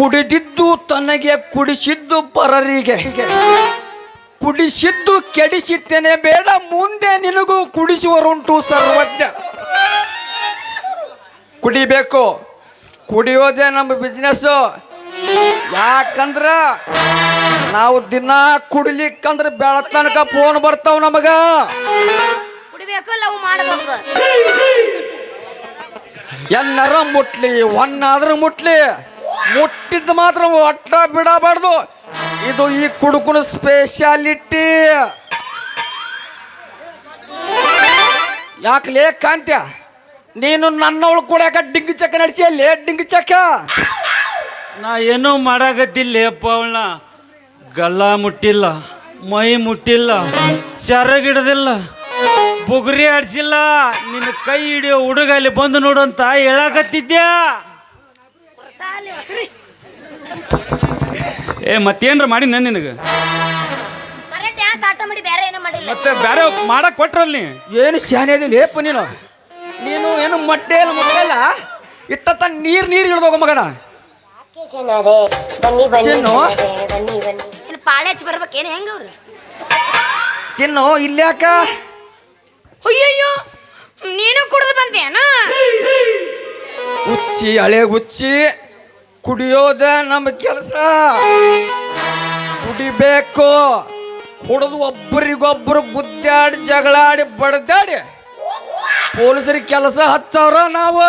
ಕುಡಿದಿದ್ದು ತನಗೆ ಕುಡಿಸಿದ್ದು ಪರರಿಗೆ, ಕುಡಿಸಿದ್ದು ಕೆಡಿಸಿದ್ದೇನೆ ಬೇಡ, ಮುಂದೆ ನಿನಗೂ ಕುಡಿಸುವರುಂಟು ಸರ್ವಜ್ಞ. ಕುಡಿಬೇಕು, ಕುಡಿಯೋದೇ ನಮ್ಮ ಬಿಸ್ನೆಸ್. ಯಾಕಂದ್ರ ನಾವು ದಿನ ಕುಡಿಲಿಕ್ಕಂದ್ರೆ ಬೆಳತನಕ ಫೋನ್ ಬರ್ತಾವ ನಮಗ. ಕುಡಿಬೇಕು, ಲವ್ ಮಾಡಬೇಕು. ಎನ್ನರ ಮುಟ್ಲಿ ಒನ್ನಾದ್ರೂ ಮುಟ್ಲಿ, ಮುಟ್ಟಿದ್ದು ಮಾತ್ರ ಒಟ್ಟ ಬಿಡಬಾರ್ದು. ಇದು ಈ ಕುಡುಕನ ಸ್ಪೆಷಾಲಿಟಿ. ಯಾಕಲೇ ಕಾಂತ್ಯ, ನೀನು ನನ್ನವಳು ಕೂಡ ಡಿಂಗಿ ಚಕ್ಕ ನಡೆಸಿಯಲ್ಲೇ ಡಿಂಗಿ ಚಕ್ಕ. ನಾ ಏನೋ ಮಾಡಾಕತ್ತಿಲ್ಲ ಅಪ್ಪ. ಅವಳನ್ನ ಗಲ್ಲ ಮುಟ್ಟಿಲ್ಲ, ಮೈ ಮುಟ್ಟಿಲ್ಲ, ಸೆರಗಿಡದಿಲ್ಲ, ಬುಗುರಿ ಆಡ್ಸಿಲ್ಲ. ನಿನ್ನ ಕೈ ಹಿಡಿಯೋ ಹುಡುಗ ಅಲ್ಲಿ ಬಂದು ನೋಡು ಅಂತ ಹೇಳಾಕತ್ತಿದ್ಯಾ. ಮತ್ತೇನ್ರ ಮಾಡಿ ನಾನು ನಿನಗೆ ಮತ್ತೆ ಬೇರೆ ಮಾಡಕ್ ಕೊಟ್ರಲ್ಲಿ ಏನು ಶಾನೆ ಲೇಪ ನೀನು. ನೀನು ಏನು ಮೊಟ್ಟೆ ಇಲ್ಲ ಮುಟ್ಟಲ್ಲ, ಇಟ್ಟ ನೀರ್ ಇಳಿದೋಗ ಮಗನ. ಪಾಳೆ ಹಚ್ಚಿ ಬರ್ಬೇಕೇನು ಹೆಂಗ ಅವ್ರು ಚಿನ್ನು ಇಲ್ಯಾಕ? ಅಯ್ಯಯ್ಯೋ, ನೀನು ಕುಡಿದು ಬಂದೇನ? ಹುಚ್ಚಿ ಹಳೆ ಹುಚ್ಚಿ, ಕುಡಿಯೋದ ನಮ್ಮ ಕೆಲಸ. ಕುಡಿಬೇಕು, ಕುಡಿದು ಒಬ್ಬರಿಗೊಬ್ಬರು ಗುದ್ದಾಡಿ ಜಗಳಾಡಿ ಬಡ್ದಾಡಿ ಪೊಲೀಸರಿಗೆ ಕೆಲಸ ಹಚ್ಚವ್ರ ನಾವು.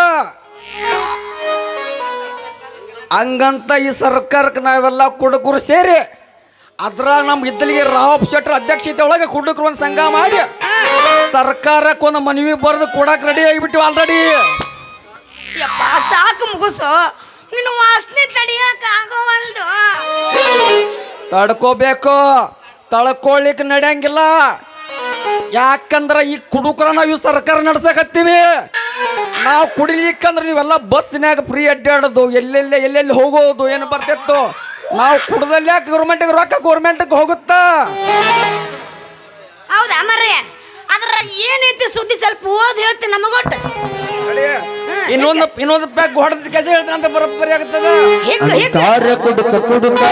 ಹಂಗಂತ ಈ ಸರ್ಕಾರಕ್ಕೆ ನಾವೆಲ್ಲ ಕುಡುಕರು ಸೇರಿ ಅದ್ರಾಗ ನಮ್ಮ ಇದ್ದಲಿಗೆ ರಾವ್ ಶೆಟ್ಟರ್ ಅಧ್ಯಕ್ಷತೆ ಒಳಗೆ ಕುಡುಕರು ಒಂದು ಸಂಘ ಮಾಡಿ ಸರ್ಕಾರಕ್ಕೆ ಒಂದು ಮನವಿ ಬರೆದು ಕೊಡಕ್ಕೆ ರೆಡಿ ಆಗಿಬಿಟ್ಟಿವಿ ಆಲ್ರೆಡಿ. ಯಪ್ಪ ಸಾಕು ಮುಗಿಸು, ನೀನು ವಾಸನೆ ತಡಿಯಕ್ಕೆ ಆಗೋವಲ್ದು. ತಡ್ಕೋಬೇಕು, ತಳ್ಕೊಳ್ಳಿಕ್ಕೆ ನಡೆಯಂಗಿಲ್ಲ. ಯಾಕಂದ್ರೆ ಈ ಕುಡುಕರ ನಾವು ಸರ್ಕಾರ ನಡ್ಸಕತ್ತೀವಿ. ನಾವು ಕುಡಿಲಿಕ್ಕಂದ್ರೆ ನೀವೆಲ್ಲ ಬಸ್ನ್ಯಾಗ ಫ್ರೀ ಅಡ್ಡಾಡೋದು, ಎಲ್ಲೆಲ್ಲಿ ಹೋಗೋದು ಏನು ಬರ್ತಿತ್ತು. ನಾವು ಕುಡ್ದಲ್ಲೇ ಗೌರ್ಮೆಂಟಿಗೆ ರೊಕ್ಕ ಗೌರ್ಮೆಂಟ್ಗೆ ಹೋಗುತ್ತಾ. ಹೌದಾ ಮರ್ರೆ, ಅದ್ರ ಏನೈತಿ ಸುದ್ದಿ ಸ್ವಲ್ಪ ಓದ್ ಹೇಳ್ತೀನಿ ನಮಗೊಟ್ಟು. ಇನ್ನೊಂದು ಪ್ಯಾಕ್ ಹೊಡೆದ ಕೆಲಸ ಹೇಳ್ತಾನೆ ಅಂತ ಬರೋಬ್ಬರಿ ಆಗ್ತದ. ಕುಡುಕ ಕುಡುಕ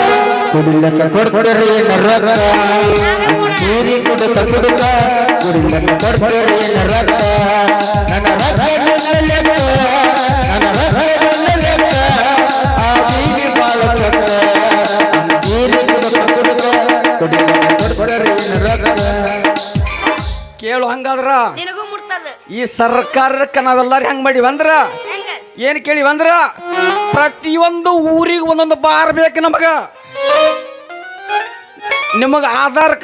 ಕುಡಿಲಕ್ಕ ಕೊಡ್ತಾರೆ ನರಕ, ನೀರಿ ಕುಡುಕ ಕುಡುಕ ಕುಡಿಲಕ್ಕ ಕೊಡ್ತಾರೆ ನರಕ. ನನ್ನ ರಕ್ತ ಲೆಕ್ಕ, ನನ್ನ ರಕ್ತ ಲೆಕ್ಕ, ಆ ನೀರಿ ಬಾಳ ಚಕ್ಕ. ನೀರಿ ಕುಡುಕ ಕುಡುಕ ಕುಡಿಲಕ್ಕ ಕೊಡ್ತಾರೆ ನರಕ. ಕೇಳು ಹಂಗಾದ್ರ ನಿನಗೂ ಮುಟ್ತದ. ಈ ಸರ್ಕಾರಕ್ಕೆ ನಾವೆಲ್ಲರೂ ಹೆಂಗ್ ಮಾಡಿವಂದ್ರ ಏನ್ ಕೇಳಿವಂದ್ರ, ಪ್ರತಿಯೊಂದು ಊರಿಗೆ ಒಂದೊಂದು ಬಾರ್ ಬೇಕು ನಮಗ. ನಿಮಗ ಆಧಾರ್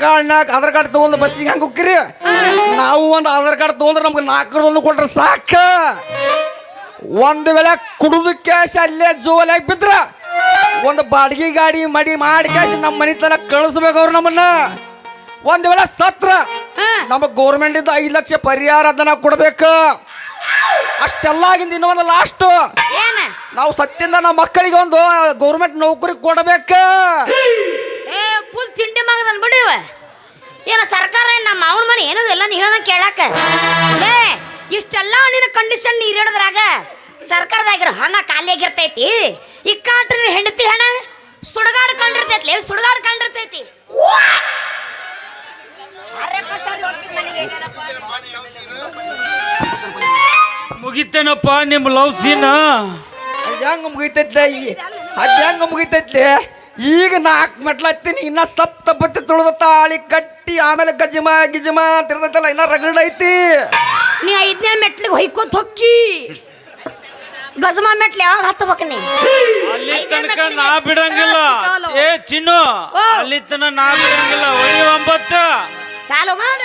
ಕಾರ್ಡ್ ತಗೊಂಡು ಬಸ್ಸಿಗೆ ಹೆಂಗ್ ಹೋಗ್ತೀರಿ, ನಾವು ಒಂದು ಆಧಾರ್ ಕಾರ್ಡ್ ತಗೊಂಡ್ರೆ ನಮ್ಗೆ 4 ಕೊಟ್ರೆ ಸಾಕ. ಒಂದು ವೇಳೆ ಕುಡಿದು ಕ್ಯಾಶ್ ಅಲ್ಲೇ ಜೋಲಾಗಿ ಬಿದ್ರ ಒಂದು ಬಾಡಿಗೆ ಗಾಡಿ ಮಾಡಿ ಕ್ಯಾಶ್ ನಮ್ಮ ಮನೆ ತನಕ ಕಳಿಸ್ಬೇಕು ಅವ್ರು ನಮ್ಮನ್ನ. ಒಂದು ವೇಳೆ ಸತ್ರ ನಮಗ್ ಗೌರ್ಮೆಂಟ್ ಇಂದ 5 ಲಕ್ಷ ಪರಿಹಾರ ಅದನ್ನ ಕೊಡ್ಬೇಕು. ಅಷ್ಟೆಲ್ಲ ಆಗಿಂದ ಇನ್ನೊಂದು ಲಾಸ್ಟ್, ನಾವು ಸತ್ತಿಂದ ನಮ್ಮ ಮಕ್ಕಳಿಗೆ ಒಂದು ಗೌರ್ಮೆಂಟ್ ನೌಕರಿ ಕೊಡಬೇಕು. ಫುಲ್ ತಿಂಡಿ ಮಗದನ್ ಬಿಡಿವ ಏನ ಸರ್ಕಾರ ನಮ್ಮ ಅವ್ರ ಮನೆ ಏನೋ ಎಲ್ಲ ನೀ ಹೇಳೋದ ಕೇಳಾಕ. ಇಷ್ಟೆಲ್ಲ ನಿನ್ನ ಕಂಡೀಷನ್ ನೀರು ಹಿಡಿದ್ರಾಗ ಸರ್ಕಾರದಾಗಿರೋ ಹಣ ಖಾಲಿ ಆಗಿರ್ತೈತಿ. ಈ ಕಾಟ್ರ ಹೆಂಡತಿ ಹಣ ಸುಡಗಾಡ್ ಕಂಡಿರ್ತೈತಿ, ಸುಡಗಾಡ್ ಕಂಡಿರ್ತೈತಿ. ಮುಗಿತೇನಪ್ಪ ನಿಮ್ಮ ಲವ್ ಸೀನ್? ಹೆಂಗ ಮುಗಿತೈತ್ಲೆ ಈಗ 4 ಮೆಟ್ಲು ಹತ್ತೀನಿ, ಇನ್ನ ಸಪ್ತಪತಿ ತುಳಿದ ತಾಳಿ ಕಟ್ಟಿ ಆಮೇಲೆ ಗಿಜಮ ತಿರ್ದೈತಲ್ಲ, ಇನ್ನ ರಗಡ ಐತಿ. ನೀ 5ನೇ ಮೆಟ್ಲಿಗೆ ಹೊಯ್ಕೋತ ಹೊಕ್ಕಿ ಗಜಮ ಮೆಟ್ಲು ಯಾವಾಗ ಹತ್ತಬೇಕು ನೀ? ಅಲ್ಲಿ ತನಕ ನಾ ಬಿಡಂಗಿಲ್ಲ. ಚಿನ್ನು, ಅಲ್ಲಿ ತನಕ ನಾ ಬಿಡಂಗಿಲ್ಲ. 9 ಚಾಲು ಮಾಡ.